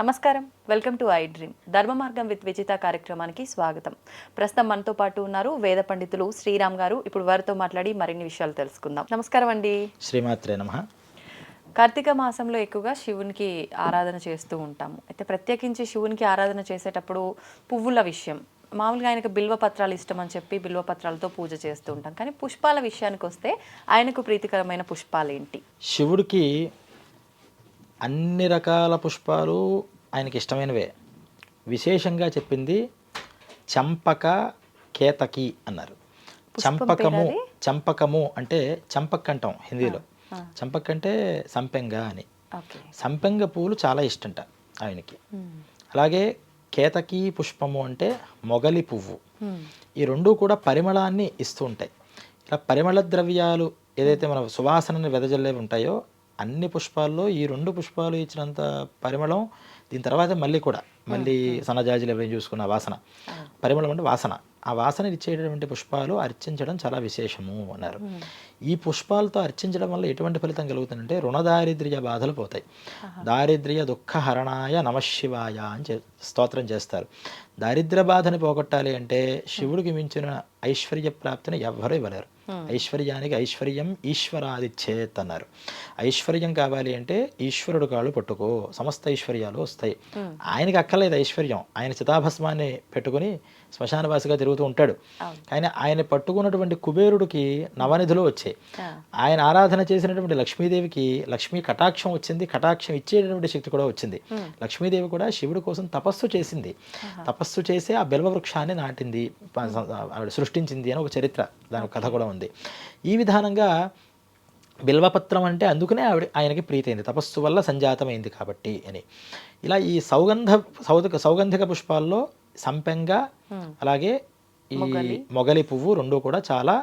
నమస్కారం, welcome to I dream. ధర్మ మార్గం విత్ విజిత కార్యక్రమానికి స్వాగతం. ప్రస్తుతం మనతో పాటు ఉన్నారు వేద పండితులు శ్రీరామ్ గారు. ఇప్పుడు వారితో మాట్లాడి మరిన్ని విషయాలు తెలుసుకుందాం. నమస్కారం అండి. శ్రీమాత్రే నమః. కార్తీక మాసంలో ఎక్కువగా శివునికి ఆరాధన చేస్తూ ఉంటాము. అయితే ప్రత్యేకించి శివునికి ఆరాధన చేసేటప్పుడు పువ్వుల విషయం, మామూలుగా ఆయనకు బిల్వ పత్రాలు ఇష్టం అని చెప్పి బిల్వ పత్రాలతో పూజ చేస్తూ ఉంటాం. కానీ పుష్పాల విషయానికి వస్తే ఆయనకు ప్రీతికరమైన పుష్పాలు ఏంటి? శివుడికి అన్ని రకాల పుష్పాలు ఆయనకి ఇష్టమైనవే. విశేషంగా చెప్పింది చంపక కేతకి అన్నారు. చంపకము అంటే చంపక్ అంటాం హిందీలో. చంపక్ అంటే సంపెంగ అని. సంపెంగ పువ్వులు చాలా ఇష్టంట ఆయనకి. అలాగే కేతకి పుష్పము అంటే మొగలి పువ్వు. ఈ రెండు కూడా పరిమళాన్ని ఇస్తూ ఉంటాయి. ఇలా పరిమళ ద్రవ్యాలు ఏదైతే మన సువాసనని వెదజల్లేవి ఉంటాయో అన్ని పుష్పాల్లో ఈ రెండు పుష్పాలు ఇచ్చినంత పరిమళం దీని తర్వాత మళ్ళీ సన్నజాజులు ఎవరైనా చూసుకున్న వాసన, పరిమళం అంటే వాసన, ఆ వాసన ఇచ్చేటటువంటి పుష్పాలు అర్చించడం చాలా విశేషము అన్నారు. ఈ పుష్పాలతో అర్చించడం వల్ల ఎటువంటి ఫలితం కలుగుతుందంటే రుణదారిద్ర్య బాధలు పోతాయి. దారిద్ర్య దుఃఖ హరణాయ నమశివాయ అని స్తోత్రం చేస్తారు. దారిద్ర్య బాధని పోగొట్టాలి అంటే శివుడికి మించిన ఐశ్వర్య ప్రాప్తిని ఎవ్వరూ ఇవ్వలేరు. ఐశ్వర్యానికి ఐశ్వర్యం ఈశ్వరాదిచ్చేత్ అన్నారు. ఐశ్వర్యం కావాలి అంటే ఈశ్వరుడు కాళ్ళు పట్టుకో, సమస్త ఐశ్వర్యాలు వస్తాయి. ఆయనకి అక్కర్లేదు ఐశ్వర్యం. ఆయన చితాభస్మాన్ని పెట్టుకుని శ్మశానవాసిగా తిరుగుతూ ఉంటాడు. కానీ ఆయన పట్టుకున్నటువంటి కుబేరుడికి నవనిధులు వచ్చాయి. ఆయన ఆరాధన చేసినటువంటి లక్ష్మీదేవికి లక్ష్మీ కటాక్షం వచ్చింది. కటాక్షం ఇచ్చేటటువంటి శక్తి కూడా వచ్చింది. లక్ష్మీదేవి కూడా శివుడి కోసం తపస్సు చేసింది. తపస్సు చేసి ఆ బిల్వ వృక్షాన్ని నాటింది, ఆవిడ సృష్టించింది అని ఒక చరిత్ర, దాని కథ కూడా ఉంది. ఈ విధానంగా బిల్వపత్రం అంటే అందుకనే ఆయనకి ప్రీతి అయింది, తపస్సు వల్ల సంజాతమైంది కాబట్టి అని. ఇలా ఈ సౌగంధిక పుష్పాల్లో సంపెంగ అలాగే ఈ మొగలి పువ్వు రెండు కూడా చాలా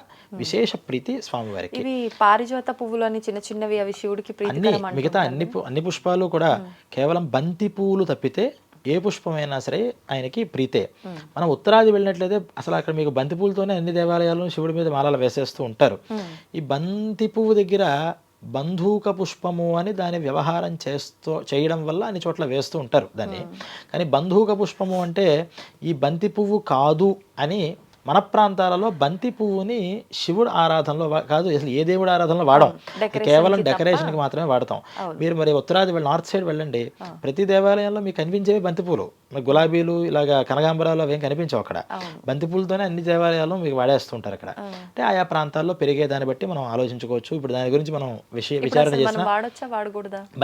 విశేష ప్రీతి స్వామివారికి. ఇవి పారిజాత పువ్వులు అని చిన్న చిన్నవి, అవి శివుడికి ప్రీతికరం. మిగతా అన్ని పుష్పాలు కూడా కేవలం బంతి పువ్వులు తప్పితే ఏ పుష్పమైనా సరే ఆయనకి ప్రీతే. మనం ఉత్తరాది వెళ్ళినట్లయితే అసలు అక్కడ మీకు బంతి పువ్వులతోనే అన్ని దేవాలయాలను శివుడి మీద మాలలు వేసేస్తూ ఉంటారు. ఈ బంతి పువ్వు దగ్గర బంధూక పుష్పము అని దాని వ్యవహారం చేయడం వల్ల అన్ని చోట్ల వేస్తూ ఉంటారు దాన్ని. కానీ బంధూక పుష్పము అంటే ఈ బంతి పువ్వు కాదు అని మన ప్రాంతాలలో బంతి పువ్వుని శివుడు ఆరాధనలో కాదు, అసలు ఏ దేవుడు ఆరాధనలో వాడడం, కేవలం డెకరేషన్కి మాత్రమే వాడతాం. మీరు మరి ఉత్తరాది నార్త్ సైడ్ వెళ్ళండి, ప్రతి దేవాలయంలో మీకు కనిపించేవి బంతి పూలు. గులాబీలు ఇలాగా కనకాంబరాలు అవేం కనిపించవు అక్కడ. బంతి పూలతోనే అన్ని దేవాలయాల్లో మీకు వాడేస్తుంటారు అక్కడ. అంటే ఆయా ప్రాంతాల్లో పెరిగే దాన్ని బట్టి మనం ఆలోచించుకోవచ్చు. ఇప్పుడు దాని గురించి మనం విచారణ చేసిన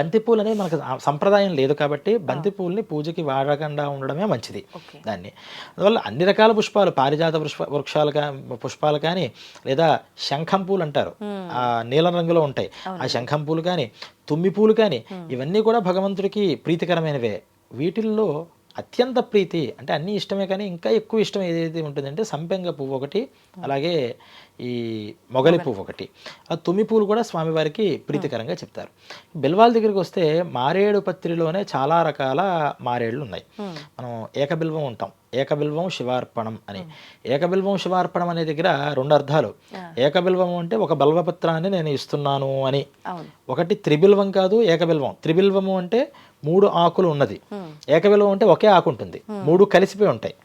బంతి పూలు అనేది మనకు సంప్రదాయం లేదు కాబట్టి బంతి పూలని పూజకి వాడకుండా ఉండడమే మంచిది దాన్ని. అందువల్ల అన్ని రకాల పుష్పాలు, పారిజాత పుష్పాలు కానీ లేదా శంఖం పూలు అంటారు, ఆ నీలం రంగులో ఉంటాయి ఆ శంఖం పూలు కానీ, తుమ్మి పూలు కానీ, ఇవన్నీ కూడా భగవంతుడికి ప్రీతికరమైనవే. వీటిల్లో అత్యంత ప్రీతి అంటే అన్నీ ఇష్టమే కానీ ఇంకా ఎక్కువ ఇష్టం ఏదైతే ఉంటుందంటే సంపెంగ పువ్వు ఒకటి, అలాగే ఈ మొగలి పువ్వు ఒకటి. ఆ తుమ్మి పూలు కూడా స్వామివారికి ప్రీతికరంగా చెప్తారు. బిల్వాల దగ్గరికి వస్తే మారేడు పత్రిలోనే చాలా రకాల మారేళ్ళు ఉన్నాయి. మనం ఏకబిల్వం ఉంటాం, ఏకబిల్వం శివార్పణం అని. ఏకబిల్వం శివార్పణం అనే దగ్గర రెండు అర్థాలు. ఏకబిల్వం అంటే ఒక బల్వపత్రాన్ని నేను ఇస్తున్నాను అని. ఒకటి త్రిబిల్వం కాదు, ఏకబిల్వం. త్రిబిల్వము అంటే 3 ఆకులు ఉన్నది, ఏకబిల్వం అంటే ఒకే ఆకు ఉంటుంది, 3 కలిసిపోయి ఉంటాయి.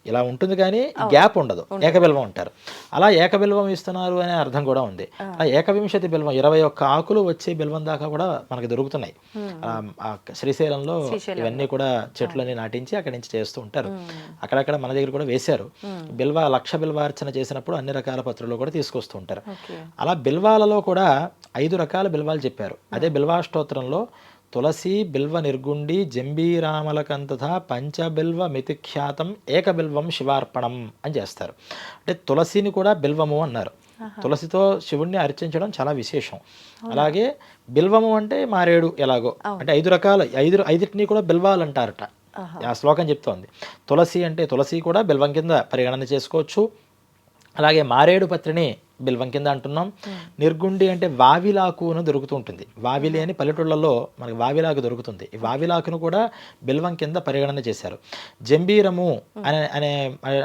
ఇలా ఉంటుంది కానీ గ్యాప్ ఉండదు, ఏకబిల్వం అంటారు. అలా ఏకబిల్వం ఇస్తున్నారు అనే అర్థం కూడా ఉంది. ఆ ఏకవింశతి బిల్వం 21 ఆకులు వచ్చే బిల్వం దాకా కూడా మనకి దొరుకుతున్నాయి. శ్రీశైలంలో ఇవన్నీ కూడా చెట్లని నాటించి అక్కడి నుంచి చేస్తూ ఉంటారు. అక్కడక్కడ మన దగ్గర కూడా వేశారు. లక్ష బిల్వార్చన చేసినప్పుడు అన్ని రకాల పత్రులు కూడా తీసుకొస్తూ ఉంటారు. అలా బిల్వాలలో కూడా 5 రకాల బిల్వాలు చెప్పారు. అదే బిల్వాష్టోత్తరంలో తులసి బిల్వ నిర్గుండి జంబీరామలకంతథ పంచబిల్వ మితిఖ్యాతం ఏకబిల్వం శివార్పణం అని చేస్తారు. అంటే తులసిని కూడా బిల్వము అన్నారు. తులసితో శివుణ్ణి అర్చించడం చాలా విశేషం. అలాగే బిల్వము అంటే మారేడు ఎలాగో, అంటే 5 రకాల 5 కూడా బిల్వాలు అంటారట. ఆ శ్లోకం చెప్తోంది. తులసి అంటే తులసి కూడా బిల్వం కింద పరిగణన చేసుకోవచ్చు. అలాగే మారేడు పత్రిని బిల్వం కింద అంటున్నాం. నిర్గుండి అంటే వావిలాకు అని దొరుకుతూ ఉంటుంది. వావిలి అని పల్లెటూళ్ళలో మనకి వావిలాకు దొరుకుతుంది. ఈ వావిలాకును కూడా బిల్వం కింద పరిగణన చేశారు. జంబీరము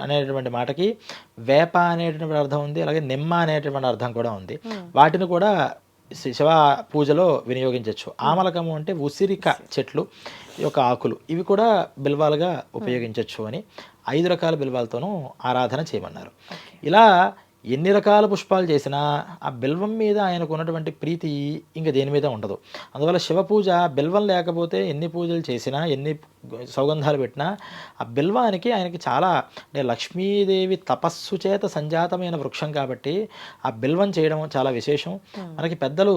అనేటువంటి మాటకి వేప అనేటువంటి అర్థం ఉంది, అలాగే నిమ్మ అనేటువంటి అర్థం కూడా ఉంది. వాటిని కూడా శివ పూజలో వినియోగించవచ్చు. ఆమలకము అంటే ఉసిరిక చెట్లు యొక్క ఆకులు, ఇవి కూడా బిల్వాలుగా ఉపయోగించవచ్చు అని 5 రకాల బిల్వాలతోనూ ఆరాధన చేయమన్నారు. ఇలా ఎన్ని రకాల పుష్పాలు చేసినా ఆ బిల్వం మీద ఆయనకు ఉన్నటువంటి ప్రీతి ఇంక దేని మీద ఉండదు. అందువల్ల శివ పూజ బిల్వం లేకపోతే ఎన్ని పూజలు చేసినా, ఎన్ని సౌగంధాలు పెట్టినా ఆ బిల్వానికి ఆయనకి చాలా, అంటే లక్ష్మీదేవి తపస్సు చేత సంజాతమైన వృక్షం కాబట్టి ఆ బిల్వం చేయడం చాలా విశేషం. మనకి పెద్దలు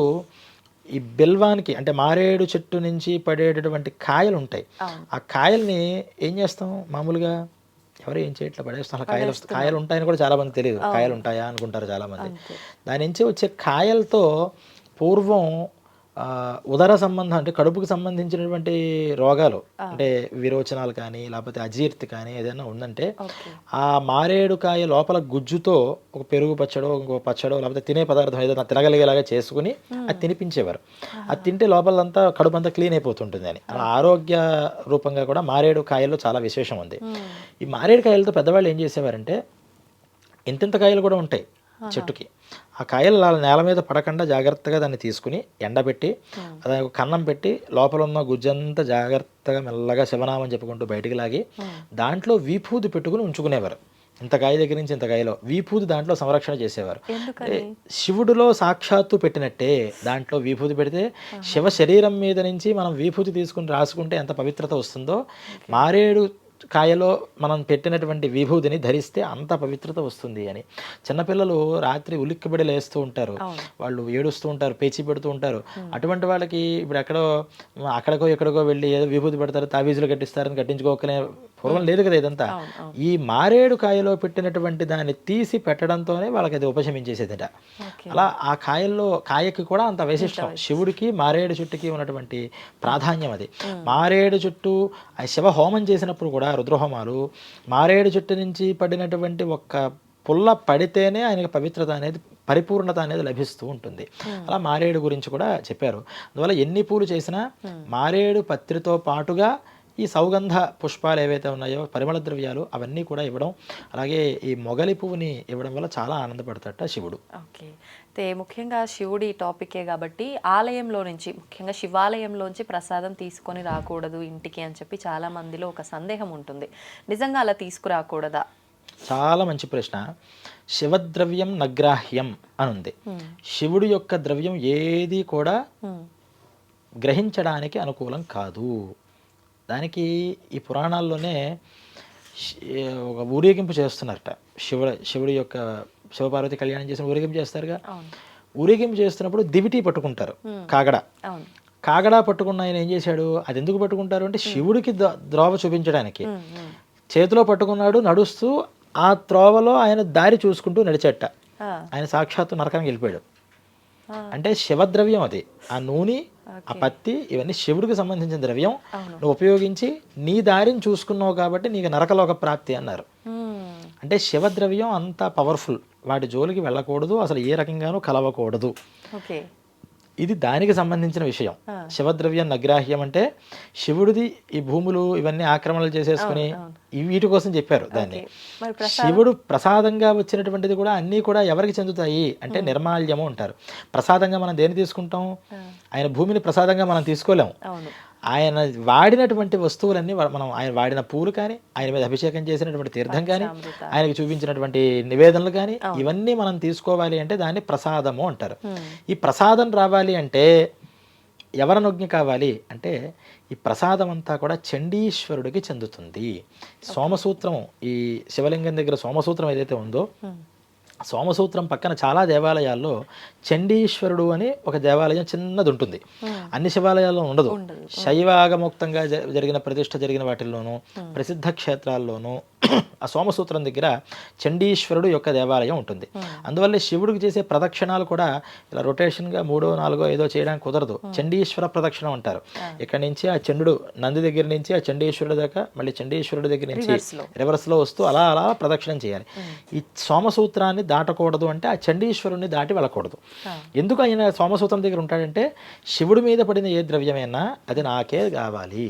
ఈ బిల్వానికి, అంటే మారేడు చెట్టు నుంచి పడేటటువంటి కాయలు ఉంటాయి, ఆ కాయల్ని ఏం చేస్తాం మామూలుగా, ఎవరు ఏం చేయట్లా పడేస్తాం, అలా కాయలు ఉంటాయని కూడా చాలా మంది తెలియదు. కాయలు ఉంటాయా అనుకుంటారు చాలామంది. దాని నుంచి వచ్చే కాయలతో పూర్వం ఉదర సంబంధం, అంటే కడుపుకి సంబంధించినటువంటి రోగాలు, అంటే విరోచనాలు కానీ లేకపోతే అజీర్తి కానీ ఏదైనా ఉందంటే ఆ మారేడుకాయ లోపల గుజ్జుతో ఒక పెరుగు పచ్చడో ఇంకో పచ్చడో లేకపోతే తినే పదార్థం ఏదైనా తినగలిగేలాగా చేసుకుని అది తినిపించేవారు. అది తింటే లోపలంతా కడుపు అంతా క్లీన్ అయిపోతుంటుంది అని. అలా ఆరోగ్య రూపంగా కూడా మారేడు కాయల్లో చాలా విశేషం ఉంది. ఈ మారేడు కాయలతో పెద్దవాళ్ళు ఏం చేసేవారంటే, ఇంతింత కాయలు కూడా ఉంటాయి చెట్టుకి, ఆ కాయలు నేల మీద పడకుండా జాగ్రత్తగా దాన్ని తీసుకుని ఎండబెట్టి దానికి కన్నం పెట్టి లోపల ఉన్న గుజ్జంతా జాగ్రత్తగా మెల్లగా శివనామం చెప్పుకుంటూ బయటికి లాగి దాంట్లో వీపూది పెట్టుకుని ఉంచుకునేవారు. ఇంత కాయ దగ్గర నుంచి ఇంత కాయలో వీపూది దాంట్లో సంరక్షణ చేసేవారు. శివుడిలో సాక్షాత్తు పెట్టినట్టే దాంట్లో వీపూది పెడితే శివ శరీరం మీద నుంచి మనం వీపూది తీసుకుని రాసుకుంటే ఎంత పవిత్రత వస్తుందో, మారేడు కాయలో మనం పెట్టినటువంటి విభూతిని ధరిస్తే అంత పవిత్రత వస్తుంది అని. చిన్నపిల్లలు రాత్రి ఉలిక్కిబడి లేస్తూ ఉంటారు, వాళ్ళు ఏడుస్తూ ఉంటారు, పేచి పెడుతూ ఉంటారు. అటువంటి వాళ్ళకి ఇప్పుడు అక్కడికో ఎక్కడికో వెళ్ళి ఏదో విభూతి పెడతారు, తావీజులు కట్టిస్తారని కట్టించుకోకనే పూర్వం లేదు కదా ఇదంతా. ఈ మారేడు కాయలో పెట్టినటువంటి దాన్ని తీసి పెట్టడంతోనే వాళ్ళకి అది ఉపశమించేసేదిట. అలా ఆ కాయకి కూడా అంత విశిష్టం. శివుడికి మారేడు చెట్టుకి ఉన్నటువంటి ప్రాధాన్యం అది. మారేడు చెట్టు శివ హోమం చేసినప్పుడు కూడా రుద్రహోమాలు మారేడు చెట్టు నుంచి పడినటువంటి ఒక్క పుల్ల పడితేనే ఆయనకి పవిత్రత అనేది, పరిపూర్ణత అనేది లభిస్తూ ఉంటుంది. అలా మారేడు గురించి కూడా చెప్పారు. అందువల్ల ఎన్ని పూలు చేసినా మారేడు పత్రితో పాటుగా ఈ సౌగంధ పుష్పాలు ఏవైతే ఉన్నాయో, పరిమళ ద్రవ్యాలు, అవన్నీ కూడా ఇవ్వడం, అలాగే ఈ మొగలి పువ్వుని ఇవ్వడం వల్ల చాలా ఆనందపడతాట శివుడు. ఓకే, అయితే ముఖ్యంగా శివుడి టాపికే కాబట్టి ఆలయంలో నుంచి, ముఖ్యంగా శివాలయంలోంచి ప్రసాదం తీసుకొని రాకూడదు ఇంటికి అని చెప్పి చాలా మందిలో ఒక సందేహం ఉంటుంది. నిజంగా అలా తీసుకురాకూడదా? చాలా మంచి ప్రశ్న. శివద్రవ్యం నగ్రాహ్యం అని ఉంది. శివుడి యొక్క ద్రవ్యం ఏది కూడా గ్రహించడానికి అనుకూలం కాదు. దానికి ఈ పురాణాల్లోనే ఒక ఊరేగింపు చేస్తున్నారట. శివుడి యొక్క శివపార్వతి కళ్యాణం చేసిన ఊరేగింపు చేస్తారుగా. ఊరేగింపు చేస్తున్నప్పుడు దివిటి పట్టుకుంటారు, కాగడా పట్టుకున్న ఆయన ఏం చేశాడు, అది ఎందుకు పట్టుకుంటారు అంటే శివుడికి ద్రోవ చూపించడానికి. చేతిలో పట్టుకున్నాడు, నడుస్తూ ఆ త్రోవలో ఆయన దారి చూసుకుంటూ నడిచేట. ఆయన సాక్షాత్తు నరకానికి వెళ్ళిపోయాడు. అంటే శివద్రవ్యం అది. ఆ నూనె, ఆ పత్తి, ఇవన్నీ శివుడికి సంబంధించిన ద్రవ్యం. నువ్వు ఉపయోగించి నీ దారిని చూసుకున్నావు కాబట్టి నీకు నరకలోక ప్రాప్తి అన్నారు. అంటే శివద్రవ్యం అంత పవర్ఫుల్, వాటి జోలికి వెళ్ళకూడదు, అసలు ఏ రకంగానూ కలవకూడదు. ఇది దానికి సంబంధించిన విషయం. శివద్రవ్యం నగ్రాహ్యం అంటే శివుడిది ఈ భూములు ఇవన్నీ ఆక్రమణలు చేసేసుకుని వీటి కోసం చెప్పారు దాన్ని. శివుడు ప్రసాదంగా వచ్చినటువంటిది కూడా అన్నీ కూడా ఎవరికి చెందుతాయి అంటే నిర్మాల్యము అంటారు. ప్రసాదంగా మనం దేన్ని తీసుకుంటాం? ఆయన భూమిని ప్రసాదంగా మనం తీసుకోలేము. ఆయన వాడినటువంటి వస్తువులన్నీ మనం, ఆయన వాడిన పూలు కానీ, ఆయన మీద అభిషేకం చేసినటువంటి తీర్థం కానీ, ఆయనకి చూపించినటువంటి నివేదనలు కానీ, ఇవన్నీ మనం తీసుకోవాలి అంటే దాన్ని ప్రసాదము అంటారు. ఈ ప్రసాదం రావాలి అంటే ఎవరనుజ్ఞ కావాలి అంటే ఈ ప్రసాదం అంతా కూడా చండీశ్వరుడికి చెందుతుంది. సోమసూత్రం, ఈ శివలింగం దగ్గర సోమసూత్రం ఏదైతే ఉందో, సోమసూత్రం పక్కన చాలా దేవాలయాల్లో చండీశ్వరుడు అని ఒక దేవాలయం చిన్నది ఉంటుంది. అన్ని శివాలయాల్లో ఉండదు. శైవాగమోక్తంగా జరిగిన ప్రతిష్ఠ జరిగిన వాటిల్లోనూ, ప్రసిద్ధ క్షేత్రాల్లోనూ ఆ సోమసూత్రం దగ్గర చండీశ్వరుడు యొక్క దేవాలయం ఉంటుంది. అందువల్ల శివుడికి చేసే ప్రదక్షిణాలు కూడా ఇలా రొటేషన్గా 3, 4 ఏదో చేయడానికి కుదరదు. చండీశ్వర ప్రదక్షిణం అంటారు. ఇక్కడ నుంచి ఆ చండుడు నంది దగ్గర నుంచి ఆ చండీశ్వరుడు దాకా, మళ్ళీ చండీశ్వరుడి దగ్గర నుంచి రివర్స్లో వస్తూ అలా అలా ప్రదక్షిణం చేయాలి. ఈ సోమసూత్రాన్ని దాటకూడదు అంటే ఆ చండీశ్వరుణ్ణి దాటి వెళ్ళకూడదు. ఎందుకు ఆయన సోమసూత్రం దగ్గర ఉంటాడంటే శివుడి మీద పడిన ఏ ద్రవ్యమైనా అది నాకే కావాలి,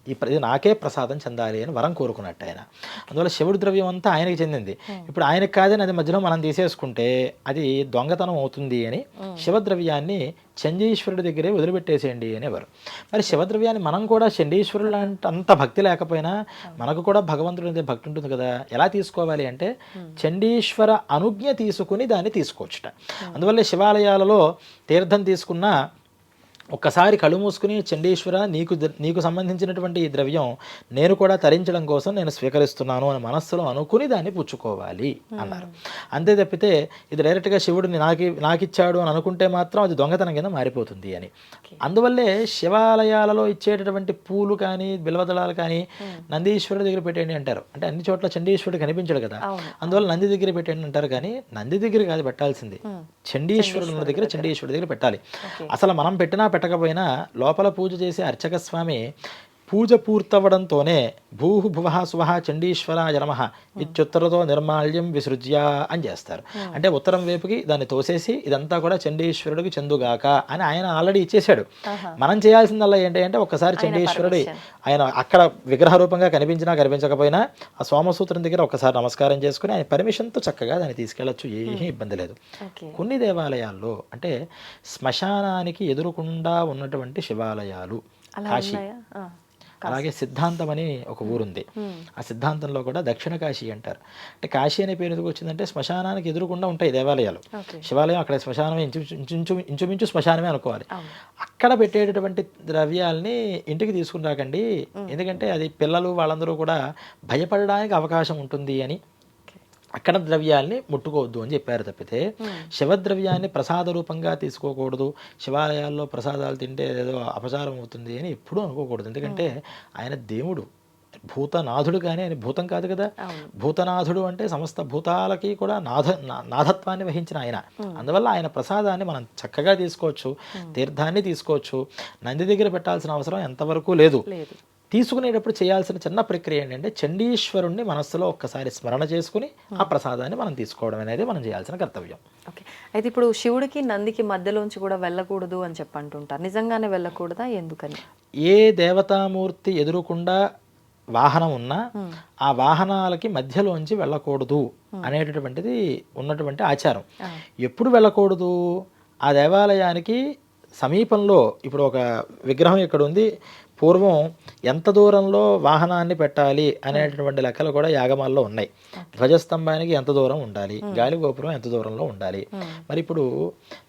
ఇది నాకే ప్రసాదం చెందాలి అని వరం కోరుకున్నట్టు ఆయన. అందువల్ల శివుడి ద్రవ్యం అంతా ఆయనకి చెందింది. ఇప్పుడు ఆయనకి కాదని అది మధ్యలో మనం తీసేసుకుంటే అది దొంగతనం అవుతుంది అని శివద్రవ్యాన్ని చండీశ్వరుడి దగ్గరే వదిలిపెట్టేసేయండి అనేవారు. మరి శివద్రవ్యాన్ని మనం కూడా చండీశ్వరుడు అంత భక్తి లేకపోయినా మనకు కూడా భగవంతుడి మీద భక్తి ఉంటుంది కదా, ఎలా తీసుకోవాలి అంటే చండీశ్వర అనుజ్ఞ తీసుకుని దాన్ని తీసుకోవచ్చుట. అందువల్ల శివాలయాలలో తీర్థం తీసుకున్న ఒక్కసారి కళ్ళు మూసుకుని చండీశ్వర నీకు సంబంధించినటువంటి ఈ ద్రవ్యం నేను కూడా తరించడం కోసం నేను స్వీకరిస్తున్నాను అని మనస్సులో అనుకుని దాన్ని పుచ్చుకోవాలి అన్నారు. అంతే తప్పితే ఇది డైరెక్ట్గా శివుడిని నాకిచ్చాడు అని అనుకుంటే మాత్రం అది దొంగతనం కింద మారిపోతుంది అని. అందువల్లే శివాలయాలలో ఇచ్చేటటువంటి పూలు కానీ బిల్వదళాలు కానీ నందీశ్వరుడి దగ్గర పెట్టండి అంటారు. అంటే అన్ని చోట్ల చండీశ్వరుడు కనిపించడు కదా, అందువల్ల నంది దగ్గర పెట్టండి అంటారు. కానీ నంది దగ్గర కాదు పెట్టాల్సింది, చండీశ్వరుడు ఉన్న దగ్గర చండీశ్వరుడి దగ్గర పెట్టాలి. అసలు మనం పెట్టకపోయినా లోపల పూజ చేసే అర్చక స్వామి పూజ పూర్తవడంతోనే భూహు భువః స్వః చండీశ్వరాయ నమః ఇత్యుత్తరతో నిర్మాల్యం విసృజ్య అని చేస్తారు. అంటే ఉత్తరం వైపుకి దాన్ని తోసేసి ఇదంతా కూడా చండీశ్వరుడికి చెందుగాక అని ఆయన ఆల్రెడీ ఇచ్చేశాడు. మనం చేయాల్సిందల్లా ఏంటి అంటే ఒక్కసారి చండీశ్వరుడి ఆయన అక్కడ విగ్రహ రూపంగా కనిపించినా కనిపించకపోయినా ఆ సోమసూత్రం దగ్గర ఒకసారి నమస్కారం చేసుకుని ఆయన పర్మిషన్తో చక్కగా దాన్ని తీసుకెళ్ళచ్చు, ఏమీ ఇబ్బంది లేదు. కొన్ని దేవాలయాల్లో అంటే శ్మశానానికి ఎదురుకుండా ఉన్నటువంటి శివాలయాలు, కాశీ, అలాగే సిద్ధాంతం అని ఒక ఊరుంది. ఆ సిద్ధాంతంలో కూడా దక్షిణ కాశీ అంటారు. అంటే కాశీ అనే పేరు ఎందుకు వచ్చిందంటే శ్మశానానికి ఎదురుకుండా ఉంటాయి దేవాలయాలు. శివాలయం అక్కడ శ్మశానమే, ఇంచుమించు శ్మశానమే అనుకోవాలి. అక్కడ పెట్టేటటువంటి ద్రవ్యాల్ని ఇంటికి తీసుకుని రాకండి, ఎందుకంటే అది పిల్లలు వాళ్ళందరూ కూడా భయపడడానికి అవకాశం ఉంటుంది అని అక్కడ ద్రవ్యాల్ని ముట్టుకోవద్దు అని చెప్పారు. తప్పితే శివద్రవ్యాన్ని ప్రసాద రూపంగా తీసుకోకూడదు, శివాలయాల్లో ప్రసాదాలు తింటే ఏదో అపచారం అవుతుంది అని ఎప్పుడూ అనుకోకూడదు. ఎందుకంటే ఆయన దేవుడు, భూతనాథుడు, కానీ ఆయన భూతం కాదు కదా. భూతనాథుడు అంటే సమస్త భూతాలకి కూడా నాథత్వాన్ని వహించిన ఆయన. అందువల్ల ఆయన ప్రసాదాన్ని మనం చక్కగా తీసుకోవచ్చు, తీర్థాన్ని తీసుకోవచ్చు. నంది దగ్గర పెట్టాల్సిన అవసరం ఎంతవరకు లేదు. తీసుకునేటప్పుడు చేయాల్సిన చిన్న ప్రక్రియ ఏంటంటే చండీశ్వరుణ్ణి మనస్సులో ఒక్కసారి స్మరణ చేసుకుని ఆ ప్రసాదాన్ని మనం తీసుకోవడం అనేది మనం చేయాల్సిన కర్తవ్యం. ఓకే, అయితే ఇప్పుడు శివుడికి నందికి మధ్యలోంచి కూడా వెళ్ళకూడదు అని చెప్పంటుంటారు, నిజంగానే వెళ్ళకూడదా, ఎందుకని? ఏ దేవతామూర్తి ఎదురుకుండా వాహనం ఉన్నా ఆ వాహనాలకి మధ్యలోంచి వెళ్ళకూడదు అనేటటువంటిది ఉన్నటువంటి ఆచారం. ఎప్పుడు వెళ్ళకూడదు? ఆ దేవాలయానికి సమీపంలో ఇప్పుడు ఒక విగ్రహం ఇక్కడ ఉంది, పూర్వం ఎంత దూరంలో వాహనాన్ని పెట్టాలి అనేటటువంటి లెక్కలు కూడా యాగమాల్లో ఉన్నాయి. ధ్వజస్తంభానికి ఎంత దూరం ఉండాలి, గాలి గోపురం ఎంత దూరంలో ఉండాలి. మరి ఇప్పుడు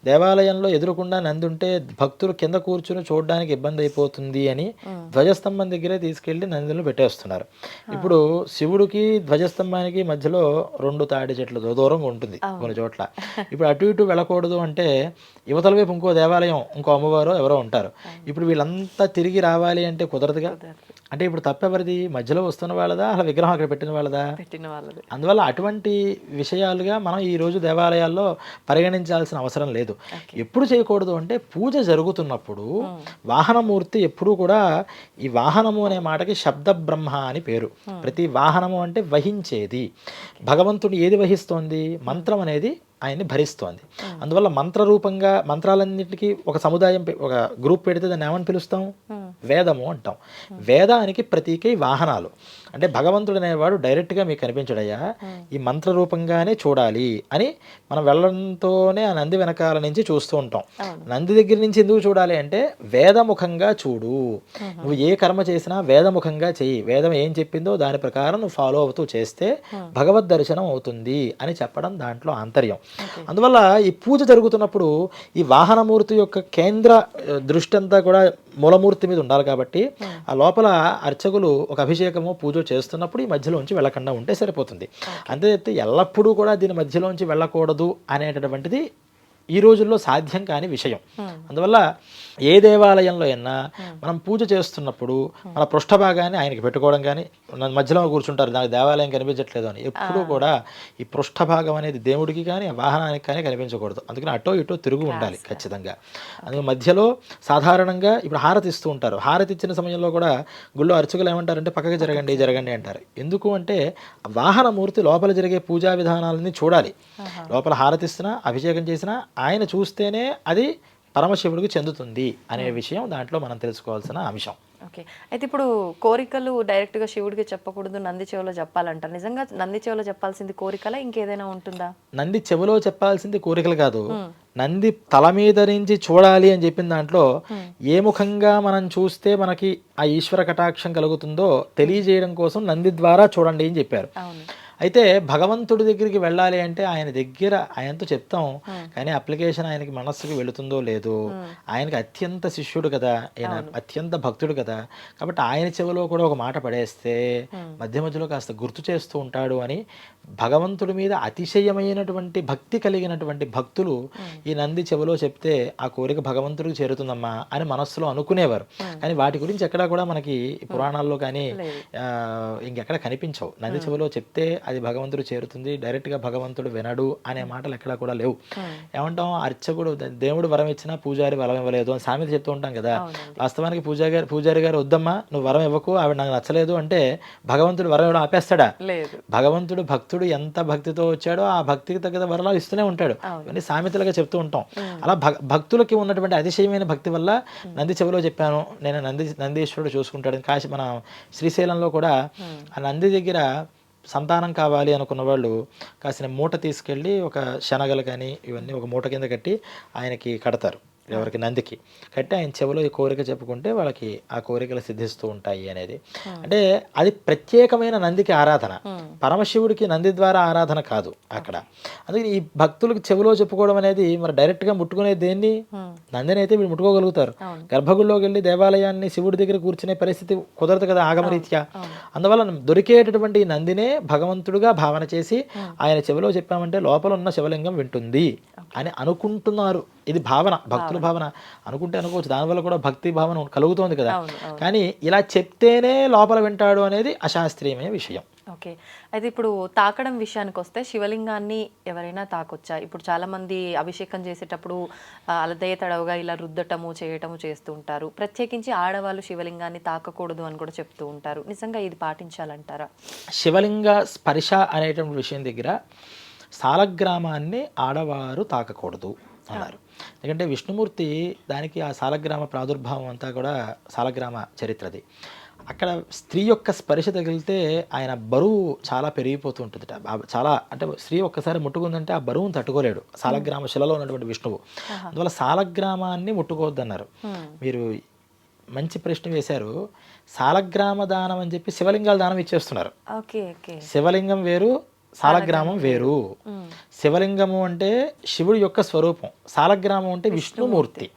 దేవాలయంలో ఎదురుకుండా నంది ఉంటే భక్తులు కింద కూర్చుని చూడడానికి ఇబ్బంది అయిపోతుంది అని ధ్వజస్తంభం దగ్గరే తీసుకెళ్లి నందులను పెట్టేస్తున్నారు. ఇప్పుడు శివుడికి ధ్వజస్తంభానికి మధ్యలో 2 తాడి చెట్లు దూరంగా ఉంటుంది కొన్ని చోట్ల. ఇప్పుడు అటు ఇటు వెళ్ళకూడదు అంటే యువతల వైపు ఇంకో దేవాలయం, ఇంకో అమ్మవారో ఎవరో ఉంటారు. ఇప్పుడు వీళ్ళంతా తిరిగి రావాలి అంటే కుదరదుగా. అంటే ఇప్పుడు తప్పెవరిది? మధ్యలో వస్తున్న వాళ్ళదా, అసలు విగ్రహం అక్కడ పెట్టిన వాళ్ళదా? అందువల్ల అటువంటి విషయాలుగా మనం ఈ రోజు దేవాలయాల్లో పరిగణించాల్సిన అవసరం లేదు. ఎప్పుడు చేయకూడదు అంటే పూజ జరుగుతున్నప్పుడు వాహనమూర్తి ఎప్పుడూ కూడా, ఈ వాహనము అనే మాటకి శబ్ద బ్రహ్మ అని పేరు. ప్రతి వాహనము అంటే వహించేది. భగవంతుడు ఏది వహిస్తోంది? మంత్రం అనేది ఆయన్ని భరిస్తోంది. అందువల్ల మంత్రరూపంగా మంత్రాలన్నింటికి ఒక సముదాయం, ఒక గ్రూప్ పెడితే దాన్ని ఏమని పిలుస్తాం? వేదము అంటాం. వేదానికి ప్రతీకై వాహనాలు. అంటే భగవంతుడు అనేవాడు డైరెక్ట్గా మీకు కనిపించడయ్యా, ఈ మంత్రరూపంగానే చూడాలి అని మనం వెళ్ళడంతోనే ఆ నంది వెనకాల నుంచి చూస్తూ ఉంటాం. నంది దగ్గర నుంచి ఎందుకు చూడాలి అంటే వేదముఖంగా చూడు. నువ్వు ఏ కర్మ చేసినా వేదముఖంగా చెయ్యి, వేదం ఏం చెప్పిందో దాని ప్రకారం నువ్వు ఫాలో అవుతూ చేస్తే భగవద్ దర్శనం అవుతుంది అని చెప్పడం దాంట్లో ఆంతర్యం. అందువల్ల ఈ పూజ జరుగుతున్నప్పుడు ఈ వాహనమూర్తి యొక్క కేంద్ర దృష్టి అంతా కూడా మూలమూర్తి మీద ఉండాలి. కాబట్టి ఆ లోపల అర్చకులు ఒక అభిషేకము పూజ చేస్తున్నప్పుడు ఈ మధ్యలోంచి వెళ్ళకుండా ఉంటే సరిపోతుంది. అంతే చెప్తే ఎల్లప్పుడూ కూడా దీని మధ్యలోంచి వెళ్ళకూడదు అనేటటువంటిది ఈ రోజుల్లో సాధ్యం కాని విషయం. అందువల్ల ఏ దేవాలయంలో అయినా మనం పూజ చేస్తున్నప్పుడు మన పృష్ఠభాగాన్ని ఆయనకి పెట్టుకోవడం కానీ, మధ్యలో కూర్చుంటారు నాకు దేవాలయం కనిపించట్లేదు అని, ఎప్పుడూ కూడా ఈ పృష్ఠభాగం అనేది దేవుడికి కానీ వాహనానికి కానీ కనిపించకూడదు. అందుకని అటో ఇటో తిరుగు ఉండాలి ఖచ్చితంగా. అందుకే మధ్యలో సాధారణంగా ఇప్పుడు హారతి ఇస్తూ ఉంటారు. హారతి ఇచ్చిన సమయంలో కూడా గుళ్ళో అర్చకులు ఏమంటారంటే పక్కకి జరగండి జరగండి అంటారు. ఎందుకు అంటే వాహనమూర్తి లోపల జరిగే పూజా విధానాలని చూడాలి. లోపల హారతిస్తున్నా అభిషేకం చేసినా ఆయన చూస్తేనే అది పరమశివుడికి చెందుతుంది అనే విషయం దాంట్లో మనం తెలుసుకోవాల్సిన అంశం. ఓకే. అయితే ఇప్పుడు కోరికలు డైరెక్ట్‌గా శివుడికి చెప్పకూడదు, నంది చెవిలో చెప్పాలంటారు. నిజంగా నంది చెవిలో చెప్పాల్సింది కోరికలా? ఇంకేదైనా ఉంటుందా? నంది చెవిలో చెప్పాల్సింది కోరికలు కాదు, నంది తల మీద నుంచి చూడాలి అని చెప్పిన దాంట్లో ఏ ముఖంగా మనం చూస్తే మనకి ఆ ఈశ్వర కటాక్షం కలుగుతుందో తెలియజేయడం కోసం నంది ద్వారా చూడండి అని చెప్పారు. అవును. అయితే భగవంతుడి దగ్గరికి వెళ్ళాలి అంటే ఆయన దగ్గర ఆయనతో చెప్తాం, కానీ అప్లికేషన్ ఆయనకి మనస్సుకి వెళుతుందో లేదో. ఆయనకి అత్యంత శిష్యుడు కదా, ఆయన అత్యంత భక్తుడు కదా, కాబట్టి ఆయన చెవిలో కూడా ఒక మాట పడేస్తే మధ్య మధ్యలో కాస్త గుర్తు చేస్తూ ఉంటాడు అని భగవంతుడి మీద అతిశయమైనటువంటి భక్తి కలిగినటువంటి భక్తులు ఈ నంది చెవిలో చెప్తే ఆ కోరిక భగవంతుడికి చేరుతుందమ్మా అని మనస్సులో అనుకునేవారు. కానీ వాటి గురించి ఎక్కడా కూడా మనకి పురాణాల్లో కానీ ఇంకెక్కడ కనిపించవు. నంది చెవిలో చెప్తే అది భగవంతుడు చేరుతుంది, డైరెక్ట్గా భగవంతుడు వినడు అనే మాటలు ఎక్కడా కూడా లేవు. ఏమంటాం, అర్చకుడు దేవుడు వరం ఇచ్చినా పూజారి వరం ఇవ్వలేదు అని సామెత చెప్తూ ఉంటాం కదా. వాస్తవానికి పూజారి గారు వద్దమ్మా నువ్వు వరం ఇవ్వకు, ఆవిడ నాకు నచ్చలేదు అంటే భగవంతుడు వరం ఇవ్వడం ఆపేస్తాడా? లేదు. భగవంతుడు భక్తుడు ఎంత భక్తితో వచ్చాడో ఆ భక్తికి తగ్గ వరాలు ఇస్తూనే ఉంటాడు. ఇవన్నీ సామెతలుగా చెప్తూ ఉంటాం. అలా భక్తులకి ఉన్నటువంటి అతిశయమైన భక్తి వల్ల నంది చెవిలో చెప్పాను నేను, నందీశ్వరుడు చూసుకుంటాడు. కాశీ మన శ్రీశైలంలో కూడా ఆ నంది దగ్గర సంతానం కావాలి అనుకున్న వాళ్ళు కాసిన మూట తీసుకెళ్ళి ఒక శనగలు కానీ ఇవన్నీ ఒక మూట కింద కట్టి ఆయనకి కడతారు. ఎవరికి? నందికి కట్టి ఆయన చెవిలో ఈ కోరిక చెప్పుకుంటే వాళ్ళకి ఆ కోరికలు సిద్ధిస్తూ ఉంటాయి అనేది. అంటే అది ప్రత్యేకమైన నందికి ఆరాధన, పరమశివుడికి నంది ద్వారా ఆరాధన కాదు అక్కడ. అందుకని ఈ భక్తులకు చెవిలో చెప్పుకోవడం అనేది మరి డైరెక్ట్గా ముట్టుకునే దేన్ని? నందిని అయితే వీళ్ళు ముట్టుకోగలుగుతారు. గర్భగుడిలోకి వెళ్ళి దేవాలయాన్ని శివుడి దగ్గర కూర్చునే పరిస్థితి కుదరదు కదా ఆగమరీత్యా. అందువల్ల దొరికేటటువంటి నందినే భగవంతుడుగా భావన చేసి ఆయన చెవిలో చెప్పామంటే లోపల ఉన్న శివలింగం వింటుంది అని అనుకుంటున్నారు. ఇది భావన, భక్తుల భావన. అనుకుంటే అనుకోవచ్చు, దానివల్ల కూడా భక్తి భావన కలుగుతోంది కదా. కానీ ఇలా చెప్తేనే లోపల వింటాడు అనేది అశాస్త్రీయమైన విషయం. ఓకే. అయితే ఇప్పుడు తాకడం విషయానికి వస్తే శివలింగాన్ని ఎవరైనా తాకొచ్చా? ఇప్పుడు చాలామంది అభిషేకం చేసేటప్పుడు అలదయ తడవుగా ఇలా రుద్దటము చేయటము చేస్తూ ఉంటారు. ప్రత్యేకించి ఆడవాళ్ళు శివలింగాన్ని తాకకూడదు అని కూడా చెప్తూ ఉంటారు. నిజంగా ఇది పాటించాలంటారా? శివలింగ స్పర్శ అనేటువంటి విషయం దగ్గర సాలగ్రామాన్ని ఆడవారు తాకకూడదు అన్నారు. ఎందుకంటే విష్ణుమూర్తి దానికి ఆ సాలగ్రామ ప్రాదుర్భావం అంతా కూడా సాలగ్రామ చరిత్రది. అక్కడ స్త్రీ యొక్క స్పర్శ తగిలితే ఆయన బరువు చాలా పెరిగిపోతూ ఉంటుందిట. చాలా అంటే స్త్రీ ఒక్కసారి ముట్టుకుందంటే ఆ బరువును తట్టుకోలేడు సాలగ్రామ శిలలో ఉన్నటువంటి విష్ణువు. అందువల్ల సాలగ్రామాన్ని ముట్టుకోవద్దన్నారు. మీరు మంచి ప్రశ్న వేశారు. సాలగ్రామ దానం అని చెప్పి శివలింగాల దానం ఇచ్చేస్తున్నారు. శివలింగం వేరు, సాలగ్రామం వేరు. శివలింగము అంటే శివుడి యొక్క స్వరూపం, సాలగ్రామం అంటే విష్ణుమూర్తి.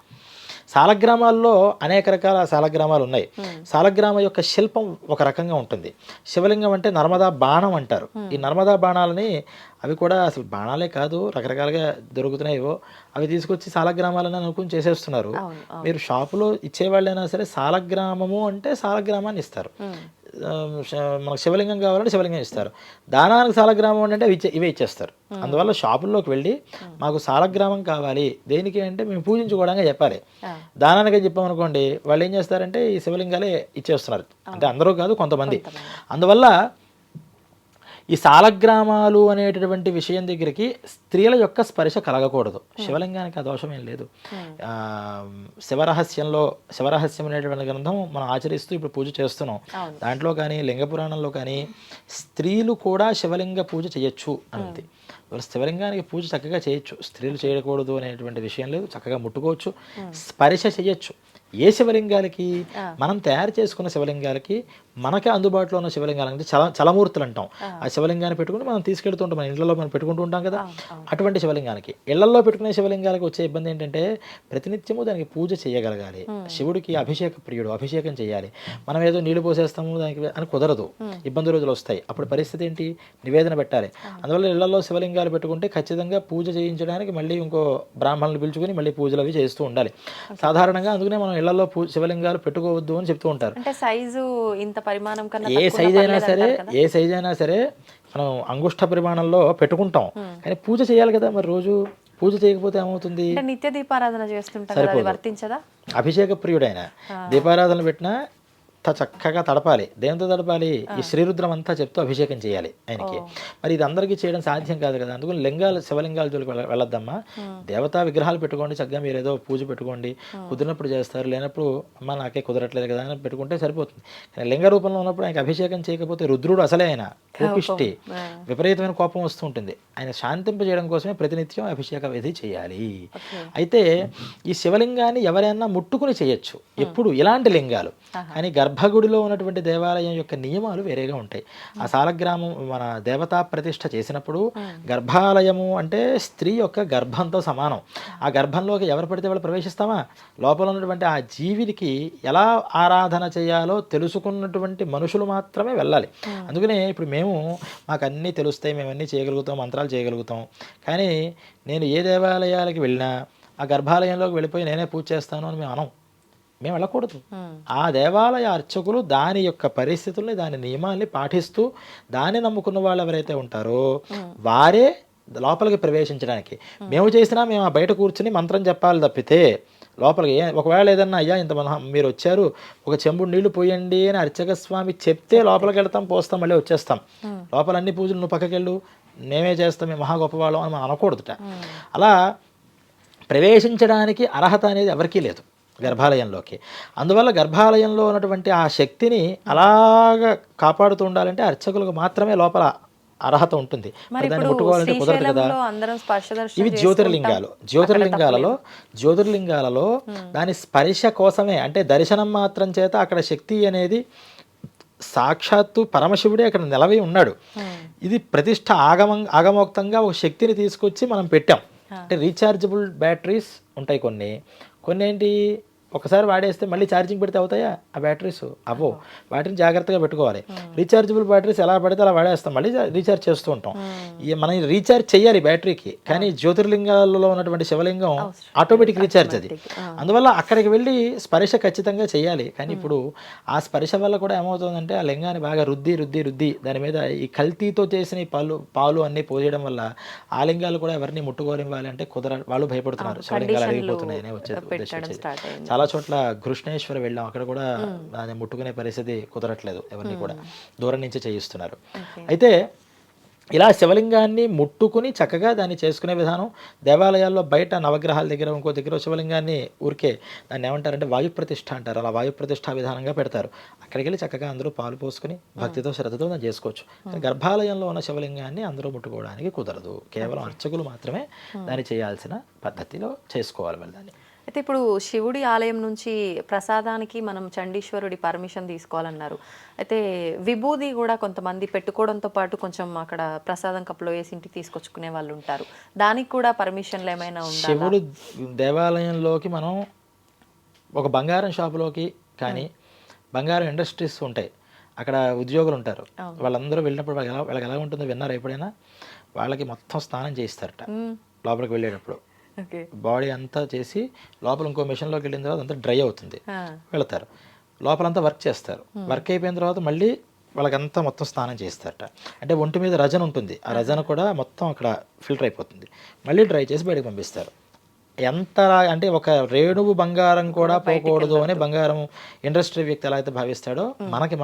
సాలగ్రామాల్లో అనేక రకాల సాలగ్రామాలు ఉన్నాయి. సాలగ్రామ యొక్క శిల్పం ఒక రకంగా ఉంటుంది. శివలింగం అంటే నర్మదా బాణం అంటారు. ఈ నర్మదా బాణాలని అవి కూడా అసలు బాణాలే కాదు, రకరకాలుగా దొరుకుతున్నాయివో అవి తీసుకొచ్చి సాలగ్రామాలని అనుకుని చేసేస్తున్నారు. మీరు షాపులో ఇచ్చేవాళ్ళైనా సరే సాలగ్రామము అంటే సాలగ్రామాన్ని ఇస్తారు. మనకు శివలింగం కావాలంటే శివలింగం ఇస్తారు. దానానికి సాలగ్రామం అంటే ఇవే ఇచ్చేస్తారు. అందువల్ల షాపుల్లోకి వెళ్ళి మాకు సాలగ్రామం కావాలి దేనికి అంటే మేము పూజించుకోవడానికి చెప్పాలి. దానానికి చెప్పామనుకోండి వాళ్ళు ఏం చేస్తారంటే ఈ శివలింగాలే ఇచ్చేస్తున్నారు. అంటే అందరూ కాదు, కొంతమంది. అందువల్ల ఈ సాలగ్రామాలు అనేటటువంటి విషయం దగ్గరికి స్త్రీల యొక్క స్పర్శ కలగకూడదు. శివలింగానికి ఆ దోషం ఏం లేదు. శివరహస్యం అనేటువంటి గ్రంథం మనం ఆచరిస్తూ ఇప్పుడు పూజ చేస్తున్నాం. దాంట్లో కానీ లింగ పురాణంలో కానీ స్త్రీలు కూడా శివలింగ పూజ చేయొచ్చు అన్నది. శివలింగానికి పూజ చక్కగా చేయొచ్చు, స్త్రీలు చేయకూడదు అనేటువంటి విషయం లేదు. చక్కగా ముట్టుకోవచ్చు, స్పర్శ చేయొచ్చు. ఏ శివలింగాలకి? మనం తయారు చేసుకున్న శివలింగాలకి, మనకే అందుబాటులో ఉన్న శివలింగాలంటే చలమూర్తులు అంటాం. ఆ శివలింగాన్ని పెట్టుకుని మనం తీసుకెళ్తుంటాం, మన ఇళ్లలో మనం పెట్టుకుంటూ ఉంటాం కదా. అటువంటి శివలింగానికి, ఇళ్లలో పెట్టుకునే శివలింగాలకు వచ్చే ఇబ్బంది ఏంటంటే ప్రతినిత్యము దానికి పూజ చేయగలగాలి. శివుడికి అభిషేక ప్రియుడు, అభిషేకం చేయాలి. మనం ఏదో నీళ్లు పోసేస్తాము దానికి అని కుదరదు, ఇబ్బంది రోజులు వస్తాయి. అప్పుడు పరిస్థితి ఏంటి? నివేదన పెట్టాలి. అందువల్ల ఇళ్లలో శివలింగాలు పెట్టుకుంటే ఖచ్చితంగా పూజ చేయించడానికి మళ్ళీ ఇంకో బ్రాహ్మణులు పిలుచుకుని మళ్ళీ పూజలు అవి చేస్తూ ఉండాలి సాధారణంగా. అందుకనే మనం ఇళ్లలో శివలింగాలు పెట్టుకోవద్దు అని చెప్తూ ఉంటారు. ఏ సైజ్ అయినా సరే మనం అంగుష్ట పరిమాణంలో పెట్టుకుంటాం, కానీ పూజ చేయాలి కదా. మరి రోజు పూజ చేయకపోతే ఏమవుతుంది? నిత్య దీపారాధన చేస్తుంటారు, అభిషేక ప్రియుడైన దీపారాధన పెట్టినా అంత చక్కగా తడపాలి. దేంతో తడపాలి? ఈ శ్రీరుద్రం అంతా చెప్తూ అభిషేకం చేయాలి ఆయనకి. మరి ఇది అందరికీ చేయడం సాధ్యం కాదు కదా, అందుకని లింగాలు శివలింగాల జోలికి వెళ్ళొద్దమ్మా. దేవతా విగ్రహాలు పెట్టుకోండి, చక్కగా మీరు ఏదో పూజ పెట్టుకోండి, కుదిరినప్పుడు చేస్తారు, లేనప్పుడు అమ్మ నాకే కుదరట్లేదు కదా అని పెట్టుకుంటే సరిపోతుంది. కానీ లింగ రూపంలో ఉన్నప్పుడు ఆయనకి అభిషేకం చేయకపోతే రుద్రుడు అసలే ఆయన కోపిష్టి, విపరీతమైన కోపం వస్తూ ఉంటుంది. ఆయన శాంతింపజేయడం కోసమే ప్రతినిత్యం అభిషేక విధి చేయాలి. అయితే ఈ శివలింగాన్ని ఎవరైనా ముట్టుకుని చేయొచ్చు ఎప్పుడు, ఇలాంటి లింగాలు. కానీ గర్భగుడిలో ఉన్నటువంటి దేవాలయం యొక్క నియమాలు వేరేగా ఉంటాయి. ఆ సాలగ్రామం మన దేవతా ప్రతిష్ఠ చేసినప్పుడు గర్భాలయము అంటే స్త్రీ యొక్క గర్భంతో సమానం. ఆ గర్భంలోకి ఎవరు పడితే వాళ్ళు ప్రవేశిస్తామా? లోపల ఉన్నటువంటి ఆ జీవికి ఎలా ఆరాధన చేయాలో తెలుసుకున్నటువంటి మనుషులు మాత్రమే వెళ్ళాలి. అందుకనే ఇప్పుడు మాకు అన్నీ తెలుస్తాయి, మేము అన్నీ చేయగలుగుతాం, మంత్రాలు చేయగలుగుతాం. కానీ నేను ఏ దేవాలయాలకి వెళ్ళినా ఆ గర్భాలయంలోకి వెళ్ళిపోయి నేనే పూజ చేస్తాను అని మేము వెళ్ళకూడదు. ఆ దేవాలయ అర్చకులు దాని యొక్క పరిస్థితుల్ని, దాని నియమాల్ని పాటిస్తూ దాన్ని నమ్ముకున్న వాళ్ళు ఎవరైతే ఉంటారో వారే లోపలికి ప్రవేశించడానికి. మేము ఆ బయట కూర్చుని మంత్రం చెప్పాలి తప్పితే లోపలికి ఒకవేళ ఏదన్నా అయ్యా ఇంత మీరు వచ్చారు ఒక చెంబు నీళ్లు పోయండి అని అర్చక స్వామి చెప్తే లోపలికి వెళ్తాం, పోస్తాం, మళ్ళీ వచ్చేస్తాం. లోపల అన్ని పూజలు నువ్వు పక్కకి వెళ్ళు, మేమే చేస్తాం, మేము మహా గొప్పవాళ్ళం అని మనం అనకూడదుట. అలా ప్రవేశించడానికి అర్హత అనేది ఎవరికీ లేదు గర్భాలయంలోకి. అందువల్ల గర్భాలయంలో ఉన్నటువంటి ఆ శక్తిని అలాగా కాపాడుతూ ఉండాలంటే అర్చకులకు మాత్రమే లోపల అర్హత ఉంటుంది. దాన్ని ముట్టుకోవాలంటే కుదరదు కదా. ఇవి జ్యోతిర్లింగాలలో దాని స్పర్శ కోసమే, అంటే దర్శనం మాత్రం చేత అక్కడ శక్తి అనేది సాక్షాత్తు పరమశివుడే అక్కడ నిలవై ఉన్నాడు. ఇది ప్రతిష్ఠ ఆగమోక్తంగా ఒక శక్తిని తీసుకొచ్చి మనం పెట్టాం. అంటే రీఛార్జబుల్ బ్యాటరీస్ ఉంటాయి కొన్ని ఏంటి, ఒకసారి వాడేస్తే మళ్ళీ ఛార్జింగ్ పెడితే అవుతాయా ఆ బ్యాటరీస్? అవ్వో. వాటిని జాగ్రత్తగా పెట్టుకోవాలి. రీఛార్జబుల్ బ్యాటరీస్ ఎలా పడితే అలా వాడేస్తాం, మళ్ళీ రీఛార్జ్ చేస్తూ ఉంటాం. మనం రీఛార్జ్ చేయాలి బ్యాటరీకి. కానీ జ్యోతిర్లింగాలలో ఉన్నటువంటి శివలింగం ఆటోమేటిక్ రీఛార్జ్ అది. అందువల్ల అక్కడికి వెళ్ళి స్పర్శ ఖచ్చితంగా చేయాలి. కానీ ఇప్పుడు ఆ స్పర్శ వల్ల కూడా ఏమవుతుందంటే ఆ లింగాన్ని బాగా రుద్ది దాని మీద ఈ కల్తీతో చేసిన ఈ పాలు అన్నీ పోయడం వల్ల ఆ లింగాలు కూడా ఎవరిని ముట్టుకోనివ్వాలి అంటే వాళ్ళు భయపడుతున్నారు, శివలింగాలు అడిగిపోతున్నాయని వచ్చేది. చాలా చోట్ల కృష్ణేశ్వర వెళ్ళాం, అక్కడ కూడా దాన్ని ముట్టుకునే పరిస్థితి కుదరట్లేదు, ఎవరిని కూడా దూరం నుంచి చేయిస్తున్నారు. అయితే ఇలా శివలింగాన్ని ముట్టుకుని చక్కగా దాన్ని చేసుకునే విధానం దేవాలయాల్లో బయట నవగ్రహాల దగ్గర ఇంకో దగ్గర శివలింగాన్ని ఊరికే దాన్ని ఏమంటారంటే వాయుప్రతిష్ఠ అంటారు. అలా వాయుప్రతిష్ఠ విధానంగా పెడతారు. అక్కడికి వెళ్ళి చక్కగా అందరూ పాలు పోసుకుని భక్తితో శ్రద్ధతో దాన్ని చేసుకోవచ్చు. గర్భాలయంలో ఉన్న శివలింగాన్ని అందరూ ముట్టుకోవడానికి కుదరదు. కేవలం అర్చకులు మాత్రమే దాన్ని చేయాల్సిన పద్ధతిలో చేసుకోవాలి వాళ్ళు దాన్ని. అయితే ఇప్పుడు శివుడి ఆలయం నుంచి ప్రసాదానికి మనం చండీశ్వరుడి పర్మిషన్ తీసుకోవాలన్నారు. అయితే విభూది కూడా కొంతమంది పెట్టుకోవడంతో పాటు కొంచెం అక్కడ ప్రసాదం కప్పులో వేసి ఇంటికి తీసుకొచ్చుకునే వాళ్ళు ఉంటారు. దానికి కూడా పర్మిషన్లు ఏమైనా ఉండాలా? శివుడు దేవాలయంలోకి మనం ఒక బంగారం షాపులోకి కానీ బంగారం ఇండస్ట్రీస్ ఉంటాయి, అక్కడ ఉద్యోగులు ఉంటారు, వాళ్ళందరూ వెళ్ళినప్పుడు వాళ్ళకి ఎలా ఉంటుందో విన్నారు ఎప్పుడైనా? వాళ్ళకి మొత్తం స్నానం చేయిస్తారట లోపలికి వెళ్ళేటప్పుడు. బాడీ అంతా చేసి లోపల ఇంకో మిషన్లోకి వెళ్ళిన తర్వాత అంతా డ్రై అవుతుంది, వెళతారు లోపలంతా వర్క్ చేస్తారు. వర్క్ అయిపోయిన తర్వాత మళ్ళీ వాళ్ళకంతా మొత్తం స్నానం చేస్తారట. అంటే ఒంటి మీద రజన ఉంటుంది, ఆ రజన కూడా మొత్తం అక్కడ ఫిల్టర్ అయిపోతుంది, మళ్ళీ డ్రై చేసి బయటకు పంపిస్తారు. ఎంత అంటే ఒక రేణువు బంగారం కూడా పోకూడదు అని బంగారం ఇండస్ట్రీ వ్యక్తి ఎలా అయితే భావిస్తాడో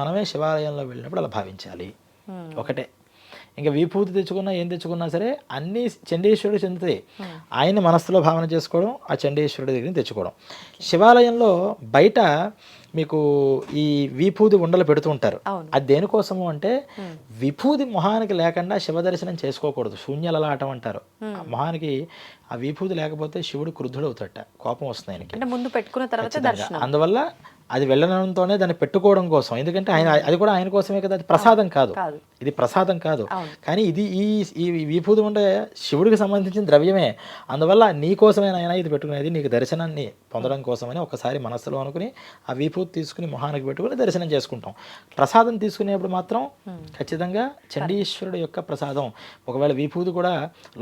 మనమే శివాలయంలో వెళ్ళినప్పుడు అలా భావించాలి. ఒకటే. ఇంకా విభూతి తెచ్చుకున్నా ఏం తెచ్చుకున్నా సరే అన్నీ చండీశ్వరుడు చెందుతాయి. ఆయన మనస్సులో భావన చేసుకోవడం, ఆ చండీశ్వరుడి దగ్గర తెచ్చుకోవడం. శివాలయంలో బయట మీకు ఈ విభూది ఉండలు పెడుతూ ఉంటారు. అది దేనికోసము అంటే విభూది మొహానికి లేకుండా శివ దర్శనం చేసుకోకూడదు, శూన్యలలాటం అంటారు. మొహానికి ఆ విభూది లేకపోతే శివుడు క్రుద్ధుడవుతాడట, కోపం వస్తుంది ఆయనకి ముందు పెట్టుకున్న తర్వాత దర్శనం. అందువల్ల అది వెళ్ళడంతోనే దాన్ని పెట్టుకోవడం కోసం, ఎందుకంటే అది కూడా ఆయన కోసమే కదా, అది ప్రసాదం కాదు, ఇది ప్రసాదం కాదు. కానీ ఇది ఈ విభూతి ఉండే శివుడికి సంబంధించిన ద్రవ్యమే. అందువల్ల నీ కోసమే ఆయన ఇది పెట్టుకునేది, నీకు దర్శనాన్ని పొందడం కోసమని ఒకసారి మనస్సులో అనుకుని ఆ విభూతి తీసుకుని మొహానికి పెట్టుకుని దర్శనం చేసుకుంటాం. ప్రసాదం తీసుకునేప్పుడు మాత్రం ఖచ్చితంగా చండీశ్వరుడు యొక్క ప్రసాదం. ఒకవేళ విభూతి కూడా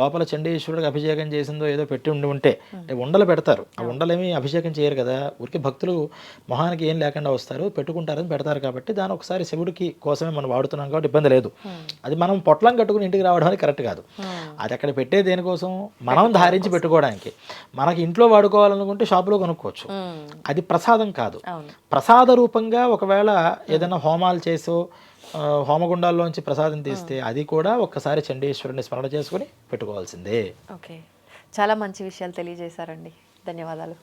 లోపల చండీశ్వరుడికి అభిషేకం చేసిందో ఏదో పెట్టి ఉంటే ఉండలు పెడతారు, ఆ ఉండలేమి అభిషేకం చేయరు కదా, ఊరికి భక్తులు మొహానికి ఏం లేకుండా వస్తారు, పెట్టుకుంటారని పెడతారు. కాబట్టి దాని ఒకసారి శివుడికి కోసమే మనం వాడుతున్నాం కాబట్టి ఇబ్బంది లేదు. అది మనం పొట్లం కట్టుకుని ఇంటికి రావడం అనేది కరెక్ట్ కాదు. అది అక్కడ పెట్టే దేనికోసం, మనం ధారించి పెట్టుకోవడానికి. మనకి ఇంట్లో వాడుకోవాలనుకుంటే షాపులో కొనుక్కోవచ్చు, అది ప్రసాదం కాదు. ప్రసాద రూపంగా ఒకవేళ ఏదైనా హోమాలు చేసో హోమగుండాల్లోంచి ప్రసాదం తీస్తే అది కూడా ఒక్కసారి చండీశ్వరుని స్మరణ చేసుకుని పెట్టుకోవాల్సిందే. ఓకే, చాలా మంచి విషయాలు తెలియజేశారండి, ధన్యవాదాలు.